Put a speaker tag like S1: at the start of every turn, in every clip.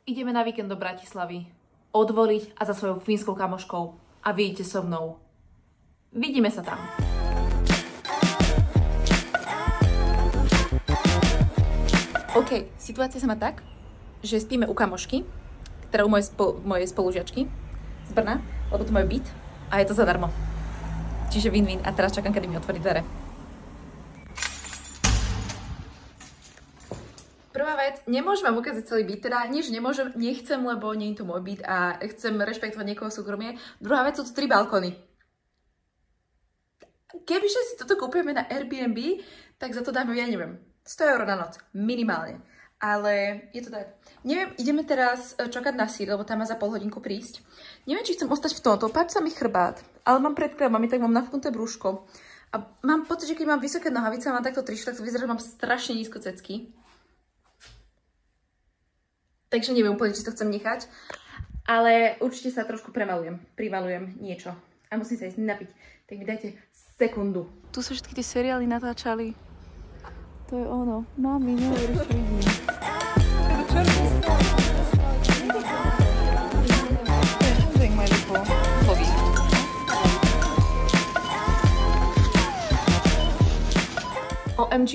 S1: Ideme na víkend do Bratislavy. Odvoliť a za svojou fínskou kamoškou. A vy idete so mnou. Vidíme sa tam. OK, situácia sa má tak, že spíme u kamošky, teda u mojej spolužiačky z Brna, lebo to majú byt a je to zadarmo. Čiže win-win a teraz čakám, kedy mi otvorí dvere. Prvá vec, nemôžem vám ukázať celý byt, teda nič nemôžem, nechcem, lebo nie je to môj byt a chcem rešpektovať niekoho súkromie. Druhá vec, sú tu 3 balkóny. Kebyže si toto kúpime na Airbnb, tak za to dáme, ja neviem, 100 € na noc, minimálne. Ale je to tak. Neviem, ideme teraz čakať na sír, lebo tam má za pol hodinku prísť. Neviem, či chcem ostať v tomto, páči sa mi chrbát, ale mám predkrámami, tak mám nafknuté brúško. A mám pocit, že keď mám vysoké nohavice a mám takto tričko, tak to vyzerá, že mám strašne nízko cecky. Takže neviem úplne, či to chcem nechať. Ale určite sa trošku primalujem niečo. A musím sa ísť napiť. Tak mi dajte sekundu. Tu sa všetky tie seriály natáčali. To je ono. Mami, neveríš, čo vidím. OMG,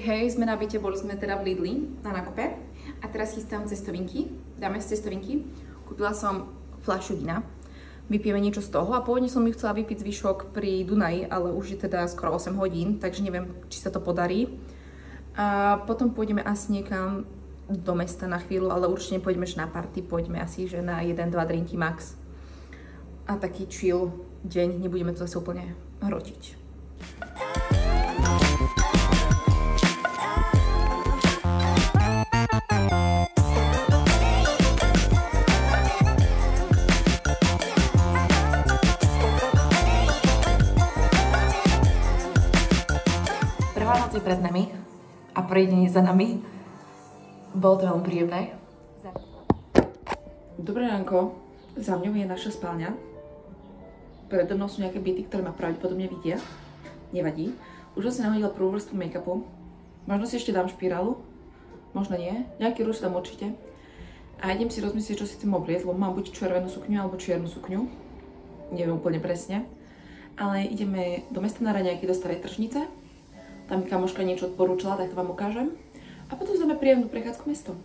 S1: hej, sme na byte, boli sme teda v Lidli na nákupe. A teraz chystám cestovinky. Dáme si cestovinky. Kúpila som fľašu vína. Vypijeme niečo z toho a pôvodne som ju chcela vypiť zvyšok pri Dunaji, ale už je teda skoro 8 hodín, takže neviem, či sa to podarí. A potom pôjdeme asi niekam do mesta na chvíľu, ale určite nepôjdeme na party, pôjdeme asi že na 1-2 drinky max. A taký chill deň, nebudeme to zase úplne hrotiť. Pred nami a prejdenie za nami. Bolo to veľmi príjemné. Dobré ránko. Za mňou je naša spálňa. Predo mnou sú nejaké byty, ktoré ma pravdepodobne vidia. Nevadí. Už som si nahodila prvú vrstvu make-upu. Možno si ešte dám špirálu. Možno nie. Nejaký rúž tam určite. A idem si rozmyslieť, čo si chcem obliecť, lebo mám buď červenú sukňu alebo čiernu sukňu. Neviem úplne presne. Ale ideme do mesta na raňajky do Starej tržnice. Tam mi kamoška niečo odporúčala, tak to vám ukážem. A potom dáme príjemnú prechádzku mestom.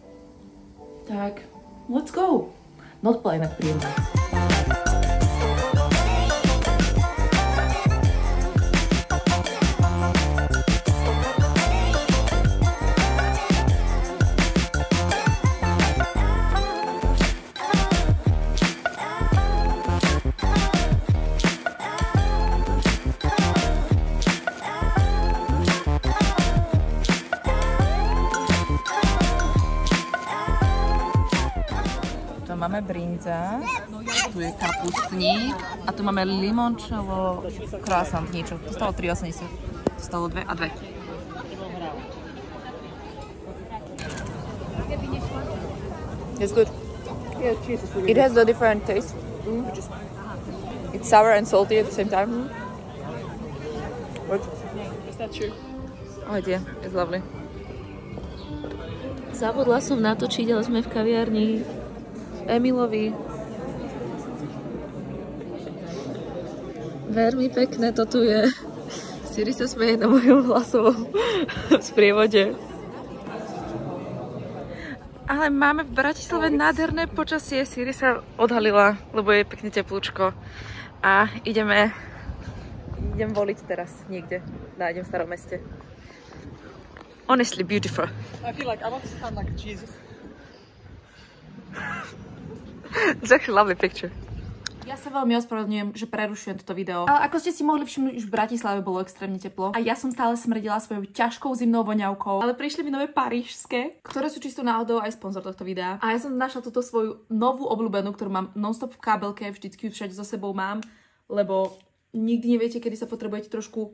S1: Tak, let's go! Not play, inak príjemná. Máme brinza, tu je kapustník a tu máme limončelo croissant niečo. To stalo 3,80. To stalo 2 a 2. It's good. It has a different taste. It's sour and salty at the same time. What? Is that true? Oh yeah, it's lovely.
S2: Zabudla som natočiť, ale sme v kaviarni Emilovi. Veľmi pekné to tu je. Siri sa smeje na mojom hlasovom sprievode. Ale máme v Bratislave nádherné počasie. Siri sa odhalila, lebo je pekne teplúčko. A idem voliť teraz niekde. Nájdem v starom meste. Honestly beautiful.
S3: I feel like I want to stand like Jesus.
S2: It's actually a lovely picture.
S1: Ja sa veľmi ospravedlňujem, že prerušujem toto video. Ale ako ste si mohli všimnúť, už v Bratislave bolo extrémne teplo. A ja som stále smrdila svojou ťažkou zimnou voňavkou. Ale prišli mi nové parížské, ktoré sú čisto náhodou aj sponzor tohto videa. A ja som našla túto svoju novú obľúbenú, ktorú mám non-stop v kábelke, vždycky ju všade so sebou mám, lebo nikdy neviete, kedy sa potrebujete trošku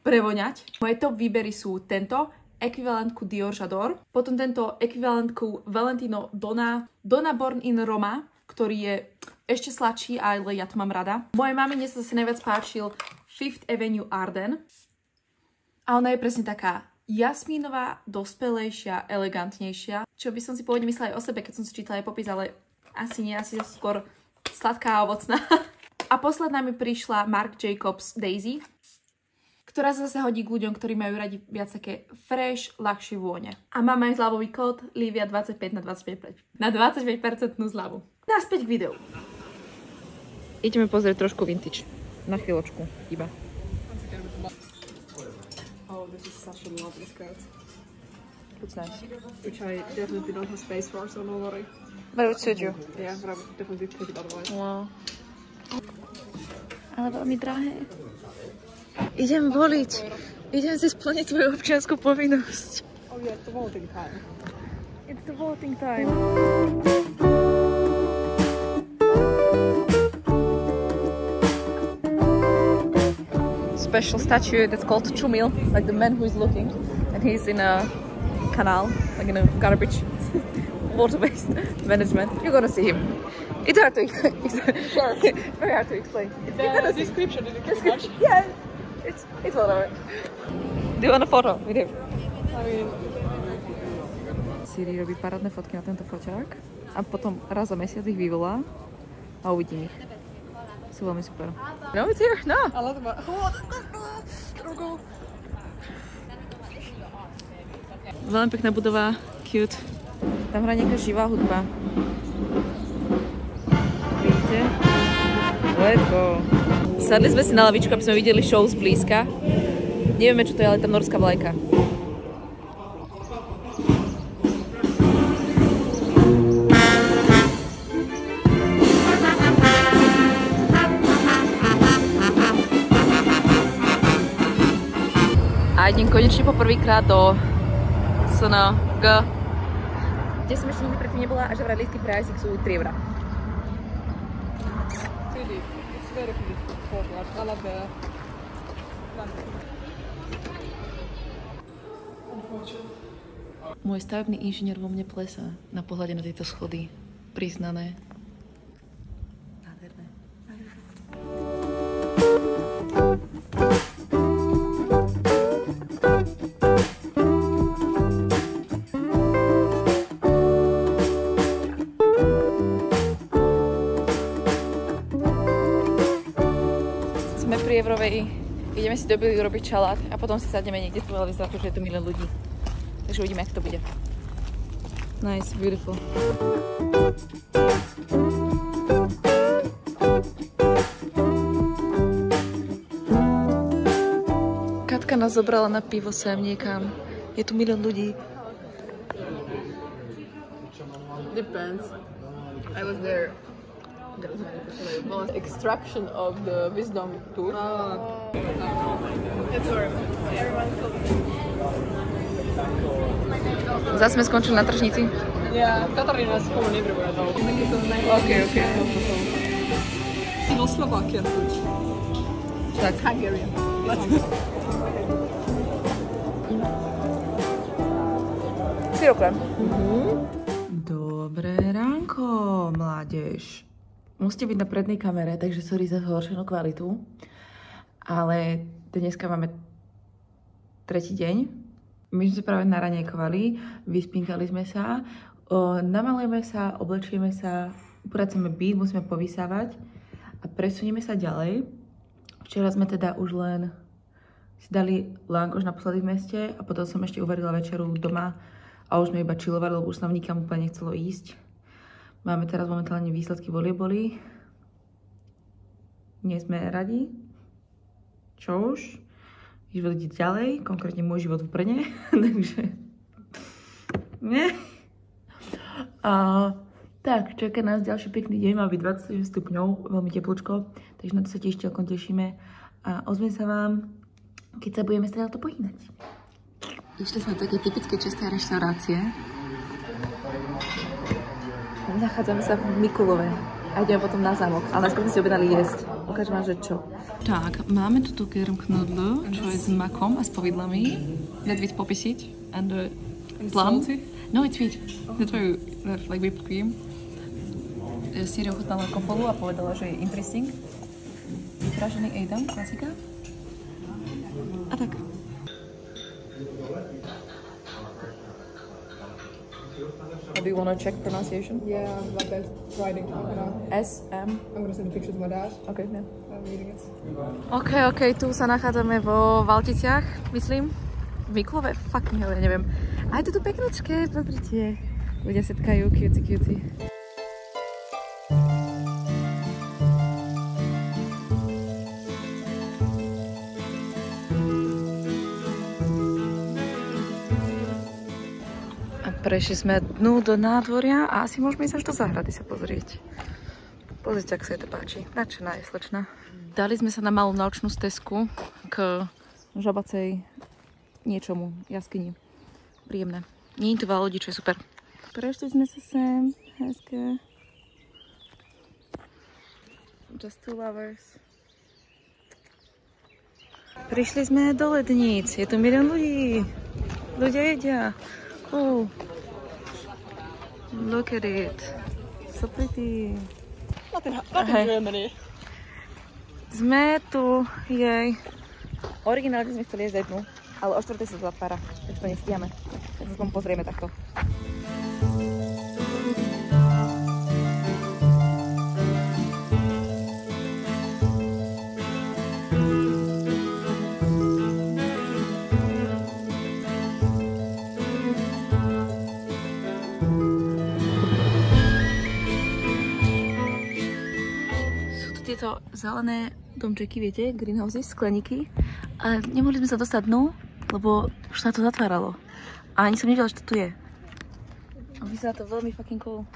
S1: prevoňať. Moje top výbery sú tento, ekvivalentku Dior J'adore, potom tento ekvivalentku Valentino Donna Born in Roma, ktorý je ešte sladší, ale ja to mám rada. Mojej mamine sa zase najviac páčil Fifth Avenue Arden. A ona je presne taká jasmínová, dospelejšia, elegantnejšia. Čo by som si pôvodne myslela aj o sebe, keď som si čítala jej popis, ale asi nie, asi skôr sladká a ovocná. A posledná mi prišla Marc Jacobs Daisy, ktorá sa zase hodí k ľuďom, ktorí majú radi viac také fresh, ľahšie vône. A mám aj zľavový kód Livia 25 na 25% zľavu. Naspäť k videu.
S2: Ideme pozrieť trošku vintage. Na chvíľočku, iba.
S3: Oh, this is such a lovely skirt.
S2: Looks nice.
S3: Which I definitely don't have space for, so no worry.
S2: But it would suit you.
S3: Yeah, but I would definitely take it otherwise.
S2: Wow. Ale veľmi drahé. Idem voliť. Idem si splniť svoju občiansku povinnosť.
S3: Oh yeah, it's the voting time.
S2: It's the voting time. Special statue that's called Chumil, like the man who is looking, and he's in a canal, like in a garbage water-based management. You're gonna see him. It's hard to explain.
S3: Sure.
S2: Very hard to explain.
S3: The description didn't give much.
S2: Yeah, it's whatever. Do you want a photo with him?
S3: I mean,
S2: Siri robí parádne fotky na tento foťák a potom raz za mesiac ich vyvolá a uvidím ich. Sú veľmi super. No, it's here. No.
S3: I love them. Oh, don't go.
S2: Veľmi pekná budova. Cute. Tam hrá nejaká živá hudba. Vidíte? Let's go. Sadli sme si na lavičku, aby sme videli show zblízka. Nevieme, čo to je, ale tam norská vlajka. A idem konečne poprvýkrát do SNG, kde som ešte nikdy predtým nebola a že vraj lístky pre ISIC sú 3 €.
S3: It's very beautiful. I love the...
S2: Môj stavebný inžinier vo mne plesá na pohľade na tieto schody. Priznané. Nádherné. Sme pri Evrovej. Ideme si do Billy urobiť šalát a potom si sadneme niekde tu, ale vyzerá to, že je tu milión ľudí. Takže uvidíme, jak to bude. Nice, beautiful. Katka nás zobrala na pivo sem niekam. Je tu milión ľudí.
S3: Depends. I was there. Well, extraction of the wisdom tooth. It's horrible.
S2: Zase sme skončili na tržnici.
S3: Yeah, Katarina is common everywhere though.
S2: Okay.
S3: No Slovakian food.
S2: Tak.
S3: Hungarian.
S2: Sirokrém. Dobré ránko, mládež. Musíte byť na prednej kamere, takže sorry za zhoršenú kvalitu. Ale dneska máme tretí deň. My sme sa práve naranejkovali, vyspinkali sme sa, namalujeme sa, oblečieme sa, upracujeme byt, musíme povysávať a presunieme sa ďalej. Včera sme teda už len si dali langoš naposledy v meste a potom som ešte uvarila večeru doma a už sme iba chillovali, lebo už sa nám nikam úplne nechcelo ísť. Máme teraz momentálne výsledky volejboly. Nie sme radi. Čo už? Život ide ďalej, konkrétne môj život v Brne, takže... Nie. Tak, čaká nás ďalší pekný deň, má byť 26 stupňov, veľmi teplúčko, takže na to sa tiež celkom tešíme a ozvem sa vám, keď sa budeme stále to pohýnať. Išli sme do také typické české reštaurácie. Nachádzame sa v Mikulove a ideme potom na zámok, ale najskôr sme si objednali jesť. Ukážem vám, že čo. Tak, máme tu germknudlu, čo je s makom a s povidlami. That with poppy seed and plum. No, it's sweet. That's why we have like whipped cream. Siri ochutnala kofolu a povedala, že je interesting. Vypražený ejdam, klasika. A tak. Do you want to check pronunciation?
S3: Yeah, like that writing.
S2: S-M.
S3: I'm gonna send a picture to my dad.
S2: Okay, yeah.
S3: I'm reading it.
S2: OK, tu sa nachádzame vo Valticiach, myslím. Mikulove? Fucking hell, ja neviem. Aj to tu peknočké, pozrite. Ľudia setkajú, cutie. Prešli sme dnu do nádvoria a asi môžeme ísť až do záhrady sa pozrieť. Pozrite, ak sa jej to páči. Nadšená je slečna. Dali sme sa na malú nočnú stezku k žabacej niečomu, jaskyni. Príjemné. Nie je tu veľa ľudí, čo je super. Prešli sme sa sem. Hezké. Just 2 hours. Prišli sme do Ledníc. Je tu milión ľudí. Ľudia jedia. Cool. Look at it. So pretty.
S3: Nothing in Germany.
S2: Sme tu, jej. Originálne sme chceli jesť jednu, ale o 4. sa to zatvára, takže to nestíhame. Tak sa tomu pozrieme takto. Tieto zelené domčeky, viete, greenhouses, skleníky. Ale nemohli sme sa dostať dnu, lebo už sa to zatváralo. A ani som nevedela, že to tu je. A vyzerá to veľmi fucking cool.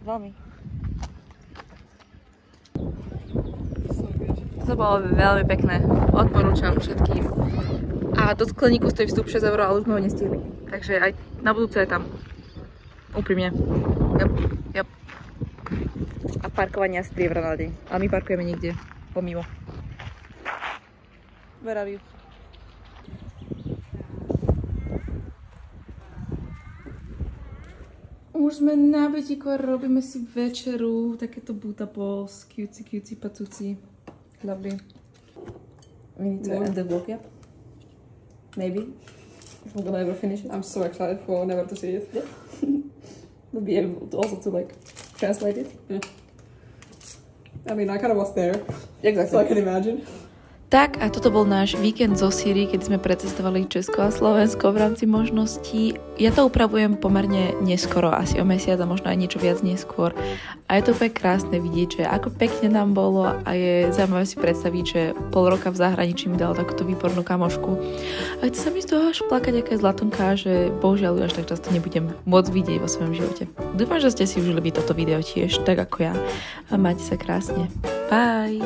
S2: Veľmi. To bolo veľmi pekné. Odporúčam všetkým. A do skleníku stojí vstup 6 €, ale už sme ho nestihli. Takže aj na budúce je tam. Úprimne. Yep. A parkovanie asi 3 € na deň. A my parkujeme niekde pomimo. Where are you? Už sme na bytiku a robíme si večeru. Takéto Buddha balls. Cutie, patúci. Lovely. We need to end the vlog, yeah? Maybe. If we're gonna ever finish it.
S3: I'm so excited for never to see it.
S2: Yeah. We'll be able to also to like translate it.
S3: Yeah. I mean, I kind of was there,
S2: Exactly.
S3: so I can imagine.
S2: Tak a toto bol náš víkend zo Sýrii, keď sme precestovali Česko a Slovensko v rámci možností. Ja to upravujem pomerne neskoro, asi o mesiac a možno aj niečo viac neskôr. A je to úplne krásne vidieť, že ako pekne nám bolo a je zaujímavé si predstaviť, že pol roka v zahraničí mi dala takúto výbornú kamošku. A chce sa mi z toho až plakať, aká je zlatonka, že bohužiaľ až tak často nebudem môcť vidieť vo svojom živote. Dúfam, že ste si užili by toto video tiež, tak ako ja. A majte sa krásne. Bye!